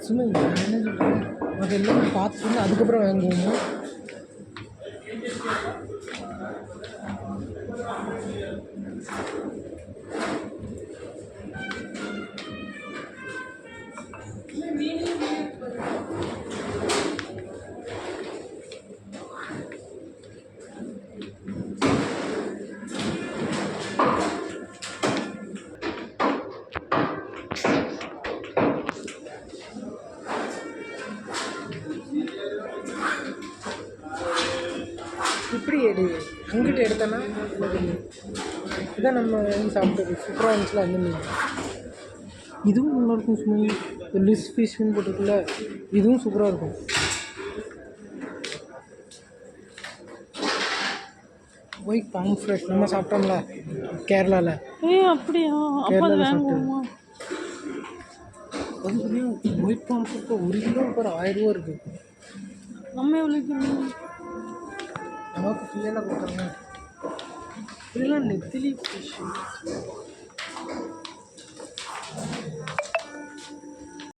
சும்மா என்ன சொல்கிறேன், அது எல்லாம் பார்த்துட்டு அதுக்கப்புறம் வாங்குவோமா? இப்படி எடு, அங்கிட்டு எடுத்தோன்னா இதான் நம்ம வாங்கி சாப்பிட்டது சூப்பராக இருந்துச்சுல அந்த மீன். இதுவும் நல்லாயிருக்கும். சும்மா லிஸ் ஃபிஷ்னு போட்டுருக்குல்ல, இதுவும் சூப்பராக இருக்கும். ஒயிட் பாம் ஃப்ரெஷ் நம்ம சாப்பிட்டோம்ல கேரளாவில். அப்படியா? கேரளாவில் சாப்பிட்டோம். அது தெரியும். ஒயிட் பாம் ஃப்ரெஷ் 1 கிலோ ஒரு 1000 ரூபா இருக்குது. நம்ம எவ்வளோ? நமக்கு ஃப்ரீயெல்லாம் கொடுத்தாங்க. இதெல்லாம் நெத்திலி ஃபிஷ்.